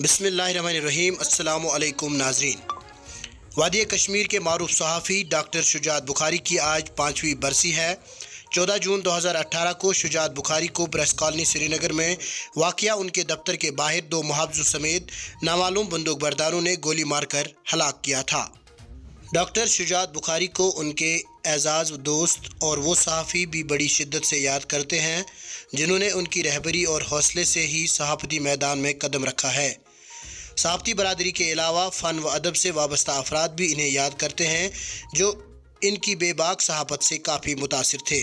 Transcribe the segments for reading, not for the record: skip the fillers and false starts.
بسم اللہ الرحمن الرحیم۔ السلام علیکم ناظرین۔ وادی کشمیر کے معروف صحافی ڈاکٹر شجاعت بخاری کی آج 5ویں برسی ہے۔ 14 جون 2018 کو شجاعت بخاری کو پریس کالونی سری نگر میں واقع ان کے دفتر کے باہر 2 محافظوں سمیت نامعلوم بندوق برداروں نے گولی مار کر ہلاک کیا تھا۔ ڈاکٹر شجاعت بخاری کو ان کے اعزاز دوست اور وہ صحافی بھی بڑی شدت سے یاد کرتے ہیں جنہوں نے ان کی رہبری اور حوصلے سے ہی صحافتی میدان میں قدم رکھا ہے۔ صحافتی برادری کے علاوہ فن و ادب سے وابستہ افراد بھی انہیں یاد کرتے ہیں جو ان کی بے باک صحافت سے کافی متاثر تھے۔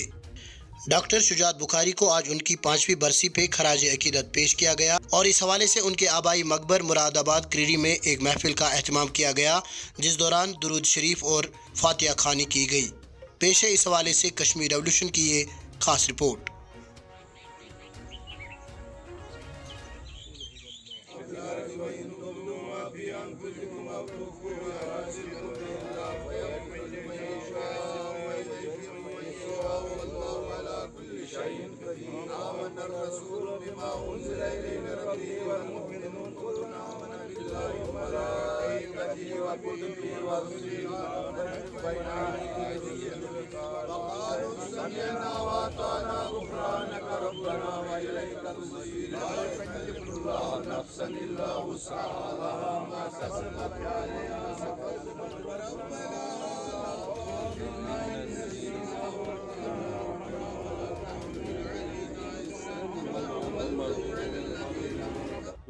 ڈاکٹر شجاعت بخاری کو آج ان کی 5ویں برسی پہ خراج عقیدت پیش کیا گیا اور اس حوالے سے ان کے آبائی مقبر مراد آباد کریری میں ایک محفل کا اہتمام کیا گیا جس دوران درود شریف اور فاتحہ خوانی کی گئی۔ پیش ہے اس حوالے سے کشمیر ریولیوشن کی یہ خاص رپورٹ۔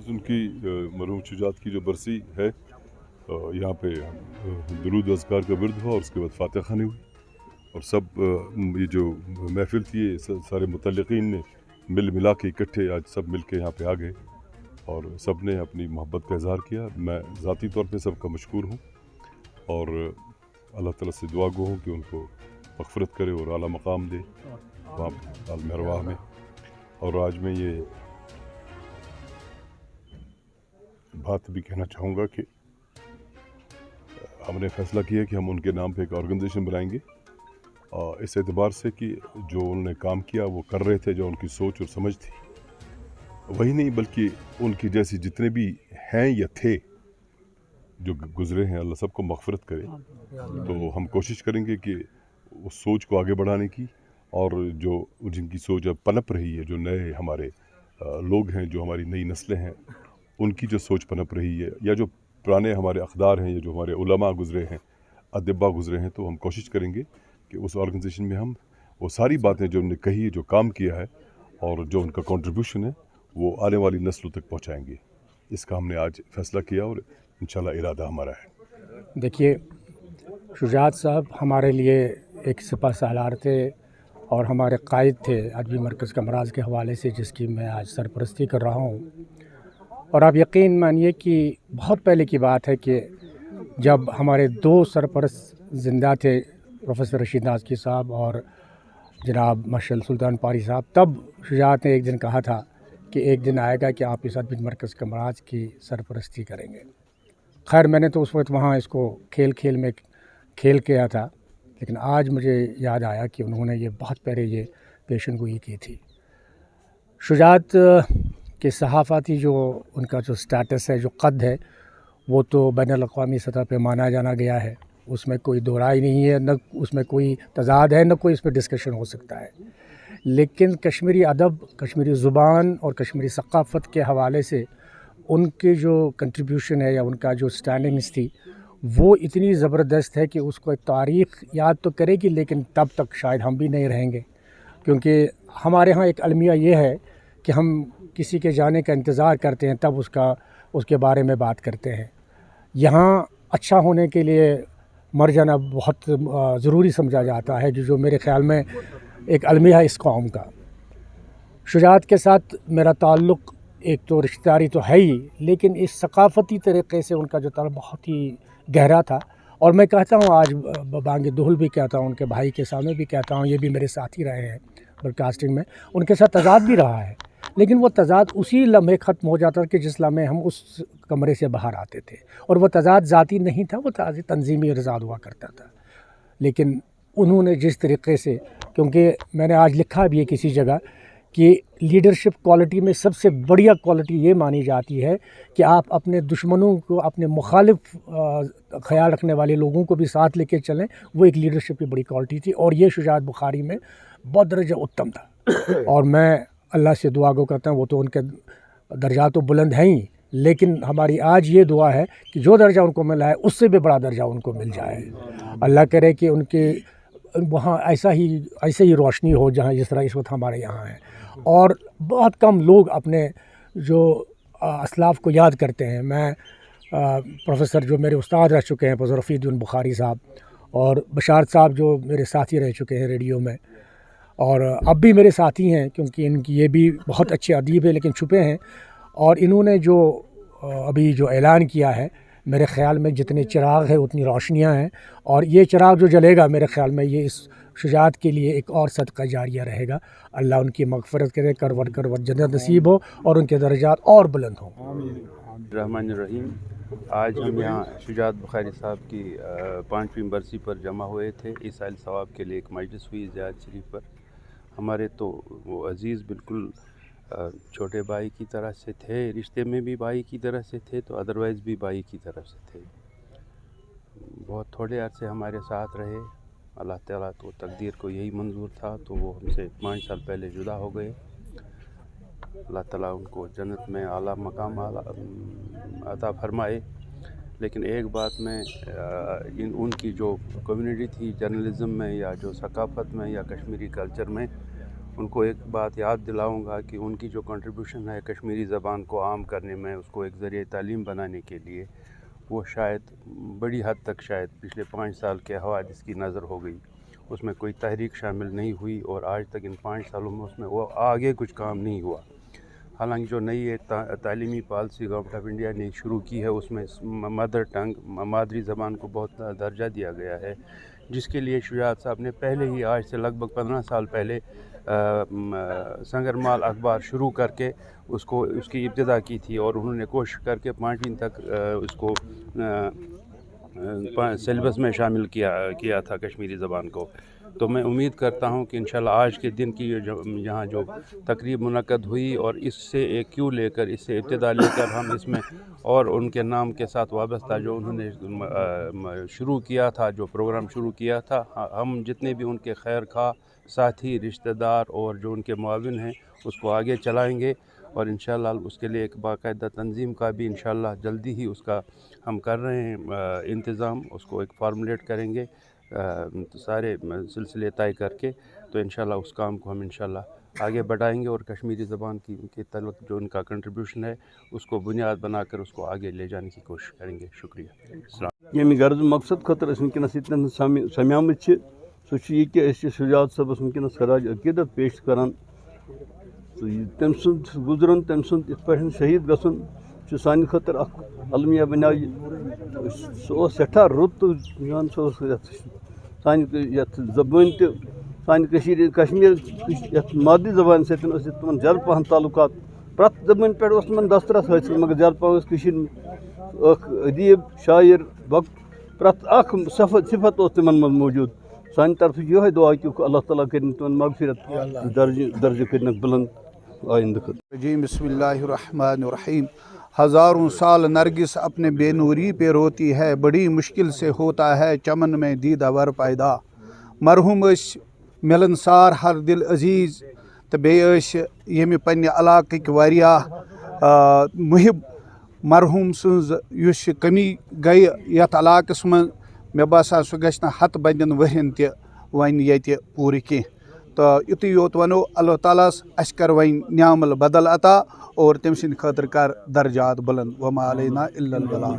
ان کی مرحوم شجاعت کی جو برسی ہے یہاں پہ درود اذکار کا ورد ہوا اور اس کے بعد فاتحہ خوانی ہوئی اور سب یہ جو محفل تھی یہ سارے متعلقین نے ملا کے اکٹھے آج سب مل کے یہاں پہ آ گئے اور سب نے اپنی محبت کا اظہار کیا۔ میں ذاتی طور پہ سب کا مشکور ہوں اور اللہ تعالیٰ سے دعا گو ہوں کہ ان کو مغفرت کرے اور اعلیٰ مقام دے وہاں عالم ارواح میں۔ اور آج میں یہ بات بھی کہنا چاہوں گا کہ ہم نے فیصلہ کیا کہ ہم ان کے نام پہ ایک آرگنائزیشن بنائیں گے اس اعتبار سے کہ جو انہوں نے کام کیا وہ کر رہے تھے، جو ان کی سوچ اور سمجھ تھی وہی نہیں بلکہ ان کی جیسی جتنے بھی ہیں یا تھے جو گزرے ہیں، اللہ سب کو مغفرت کرے۔ تو ہم کوشش کریں گے کہ اس سوچ کو آگے بڑھانے کی اور جو جن کی سوچ اب پنپ رہی ہے، جو نئے ہمارے لوگ ہیں، جو ہماری نئی نسلیں ہیں، ان کی جو سوچ پنپ رہی ہے یا جو پرانے ہمارے اقدار ہیں یا جو ہمارے علماء گزرے ہیں، ادبا گزرے ہیں، تو ہم کوشش کریں گے کہ اس آرگنائزیشن میں ہم وہ ساری باتیں جو انہوں نے کہی ہے، جو کام کیا ہے اور جو ان کا کنٹریبیوشن ہے وہ آنے والی نسلوں تک پہنچائیں گے۔ اس کا ہم نے آج فیصلہ کیا اور انشاءاللہ ارادہ ہمارا ہے۔ دیکھیے، شجاعت صاحب ہمارے لیے ایک سپہ سالار تھے اور ہمارے قائد تھے ادبی مرکز کمراز کے حوالے سے، جس کی میں آج سرپرستی کر رہا ہوں۔ اور آپ یقین مانیے کہ بہت پہلے کی بات ہے کہ جب ہمارے 2 سرپرست زندہ تھے، پروفیسر رشید نازکی صاحب اور جناب مشعل سلطان پاری صاحب، تب شجاعت نے ایک دن کہا تھا کہ ایک دن آئے گا کہ آپ اس ادبی مرکز کمراز کی سرپرستی کریں گے۔ خیر، میں نے تو اس وقت وہاں اس کو کھیل میں کھیل کیا تھا، لیکن آج مجھے یاد آیا کہ انہوں نے یہ بہت پہلے یہ پیشن گوئی کی تھی۔ شجاعت کہ صحافتی جو ان کا جو سٹیٹس ہے، جو قد ہے، وہ تو بین الاقوامی سطح پہ مانا جانا گیا ہے، اس میں کوئی دو رائے نہیں ہے، نہ اس میں کوئی تضاد ہے، نہ کوئی اس پہ ڈسکشن ہو سکتا ہے۔ لیکن کشمیری ادب، کشمیری زبان اور کشمیری ثقافت کے حوالے سے ان کی جو کنٹریبیوشن ہے یا ان کا جو سٹینڈنگز تھی وہ اتنی زبردست ہے کہ اس کو تاریخ یاد تو کرے گی، لیکن تب تک شاید ہم بھی نہیں رہیں گے، کیونکہ ہمارے ہاں ایک المیہ یہ ہے کہ ہم کسی کے جانے کا انتظار کرتے ہیں، تب اس کے بارے میں بات کرتے ہیں۔ یہاں اچھا ہونے کے لیے مر جانا بہت ضروری سمجھا جاتا ہے، جو میرے خیال میں ایک المیہ ہے اس قوم کا۔ شجاعت کے ساتھ میرا تعلق ایک تو رشتہ داری تو ہے ہی، لیکن اس ثقافتی طریقے سے ان کا جو تعلق بہت ہی گہرا تھا۔ اور میں کہتا ہوں، آج بانگ دہل بھی کہتا ہوں، ان کے بھائی کے سامنے بھی کہتا ہوں، یہ بھی میرے ساتھی رہے ہیں براڈ کاسٹنگ میں، ان کے ساتھ تضاد بھی رہا ہے، لیکن وہ تضاد اسی لمحے ختم ہو جاتا کہ جس لمحے ہم اس کمرے سے باہر آتے تھے، اور وہ تضاد ذاتی نہیں تھا، وہ تنظیمی تضاد ہوا کرتا تھا۔ لیکن انہوں نے جس طریقے سے، کیونکہ میں نے آج لکھا بھی ہے کسی جگہ کہ لیڈرشپ کوالٹی میں سب سے بڑھیا کوالٹی یہ مانی جاتی ہے کہ آپ اپنے دشمنوں کو، اپنے مخالف خیال رکھنے والے لوگوں کو بھی ساتھ لے کے چلیں، وہ ایک لیڈرشپ کی بڑی کوالٹی تھی، اور یہ شجاعت بخاری میں بہت درجہ اتم تھا۔ اور میں اللہ سے دعا گو کرتا ہوں، وہ تو ان کے درجات تو بلند ہیں ہی، لیکن ہماری آج یہ دعا ہے کہ جو درجہ ان کو ملا ہے اس سے بھی بڑا درجہ ان کو مل جائے۔ اللہ کرے کہ ان کے وہاں ایسے ہی روشنی ہو جہاں جس طرح اس وقت ہمارے یہاں ہے، اور بہت کم لوگ اپنے جو اسلاف کو یاد کرتے ہیں۔ میں پروفیسر جو میرے استاد رہ چکے ہیں، پروفیسر رفیع الدین بخاری صاحب، اور بشارت صاحب جو میرے ساتھی رہ چکے ہیں ریڈیو میں، اور اب بھی میرے ساتھی ہیں، کیونکہ ان کی یہ بھی بہت اچھے ادیب ہیں لیکن چھپے ہیں، اور انہوں نے جو ابھی جو اعلان کیا ہے، میرے خیال میں جتنے چراغ ہیں اتنی روشنیاں ہیں، اور یہ چراغ جو جلے گا میرے خیال میں یہ اس شجاعت کے لیے ایک اور صدقہ جاریہ رہے گا۔ اللہ ان کی مغفرت کرے، کروٹ جنت نصیب ہو، اور ان کے درجات اور بلند ہوں۔ الرحمن الرحیم۔ آج ہم یہاں شجاعت بخاری صاحب کی 5ویں برسی پر جمع ہوئے تھے۔ ایسائل ثواب کے لیے ایک مجلس ہوئی زیارت شریف پر۔ ہمارے تو وہ عزیز بالکل چھوٹے بھائی کی طرح سے تھے، رشتے میں بھی بھائی کی طرح سے تھے، تو ادروائز بھی بھائی کی طرف سے تھے۔ بہت تھوڑے عرصے ہمارے ساتھ رہے۔ اللہ تعالیٰ تو تقدیر کو یہی منظور تھا، تو وہ ہم سے 5 سال پہلے جدا ہو گئے۔ اللہ تعالیٰ ان کو جنت میں اعلیٰ مقام عطا فرمائے۔ لیکن ایک بات میں ان کی جو کمیونٹی تھی جرنلزم میں، یا جو ثقافت میں، یا کشمیری کلچر میں، ان کو ایک بات یاد دلاؤں گا کہ ان کی جو کنٹریبیوشن ہے کشمیری زبان کو عام کرنے میں، اس کو ایک ذریعہ تعلیم بنانے کے لیے، وہ شاید بڑی حد تک شاید پچھلے 5 سال کے حوادث کی نظر ہو گئی۔ اس میں کوئی تحریک شامل نہیں ہوئی، اور آج تک ان 5 سالوں میں اس میں وہ آگے کچھ کام نہیں ہوا۔ حالانکہ جو نئی تعلیمی پالیسی گورنمنٹ آف انڈیا نے شروع کی ہے، اس میں مدر ٹنگ، مادری زبان کو بہت درجہ دیا گیا ہے، جس کے لیے شجاعت صاحب نے پہلے ہی آج سے لگ بھگ 15 سال پہلے سنگرمال اخبار شروع کر کے اس کی ابتدا کی تھی، اور انہوں نے کوشش کر کے 5ویں تک اس کو سلیبس میں شامل کیا تھا کشمیری زبان کو۔ تو میں امید کرتا ہوں کہ انشاءاللہ آج کے دن کی یہاں جو تقریب منعقد ہوئی، اور اس سے ایک کیو لے کر، اس سے ابتدا لے کر، ہم اس میں اور ان کے نام کے ساتھ وابستہ جو انہوں نے شروع کیا تھا، جو پروگرام شروع کیا تھا، ہم جتنے بھی ان کے خیر خواہ ساتھی، رشتہ دار اور جو ان کے معاون ہیں، اس کو آگے چلائیں گے، اور انشاءاللہ اس کے لیے ایک باقاعدہ تنظیم کا بھی انشاءاللہ جلدی ہی اس کا ہم کر رہے ہیں انتظام، اس کو ایک فارمولیٹ کریں گے سارے سلسلے طے کر کے، تو انشاءاللہ اس کام کو ہم انشاءاللہ آگے بڑھائیں گے، اور کشمیری زبان کے تعلق جو ان کا کنٹریبیوشن ہے اس کو بنیاد بنا کر اس کو آگے لے جانے کی کوشش کریں گے۔ شکریہ۔ السلام۔ ییٚمہِ غرض مقصد خٲطرٕ أسۍ وٕنکٮ۪نَس ییٚتٮ۪ن سَمیمٕتۍ چھِ، سُہ چھُ یہِ کہِ أسۍ چھِ شجاعت صٲبَس وٕنکٮ۪نَس خراج عقیٖدت پیش کران، تہٕ تٔمۍ سُنٛد گُزرُن، تٔمۍ سُنٛد یِتھ پٲٹھۍ شہیٖد گژھُن چھُ سانہِ خٲطرٕ اکھ المیہ بنیٛاو یہِ۔ سُہ اوس سٮ۪ٹھاہ رُت تہٕ جان، سُہ اوس سانہِ یَتھ زبٲنۍ تہِ، سانہِ کشمیٖر یَتھ مادری زبانہِ سۭتۍ ٲسۍ تِمن زیادٕ پہن تعلقات۔ پرٛٮ۪تھ زبٲنۍ پٮ۪ٹھ اوس تِمن دسترس حٲصِل، مگر زیادٕ پہن اوس کٔشیٖرِ اکھ ادیٖب، شاعر، پرٛٮ۪تھ اکھ صفت اوس تِمن منٛز موٗجوٗد۔ سانہِ طرفہٕ چھُ یِہوٚے دعا کہِ اللہ تعالیٰ کٔرِنۍ تِمن مغفرت، درجہٕ کٔرِنکھ بُلند آئندہ خٲطرٕ۔ بسم اللہ الرحمن الرحیم۔ ہزاروں سال نرگس اپنے بے نوری پہ روتی ہے، بڑی مشکل سے ہوتا ہے چمن میں دیدہ ور پیدا۔ مرحوم ملنسار ہر دل عزیز، تو بیٚیہِ ییٚمہِ پننہِ علاقٕکۍ واریاہ محب مرحوم سٕنٛز یُس یہِ کمی گٔیہِ یتھ علاقس منٛز، مےٚ باسان سُہ گژھِ نہٕ ہتھ بٔدٮ۪ن ؤرین تہِ وۄنۍ ییٚتہِ پوٗرٕ کینٛہہ۔ تو یُتُے یوت ونو اللہ تعالیٰ ہس اَسہِ کر وۄنۍ نعم البدل عطا، اور تٔمۍ سٕنٛدِ خٲطرٕ کر درجات بلند۔ وما علینا الا البلاغ۔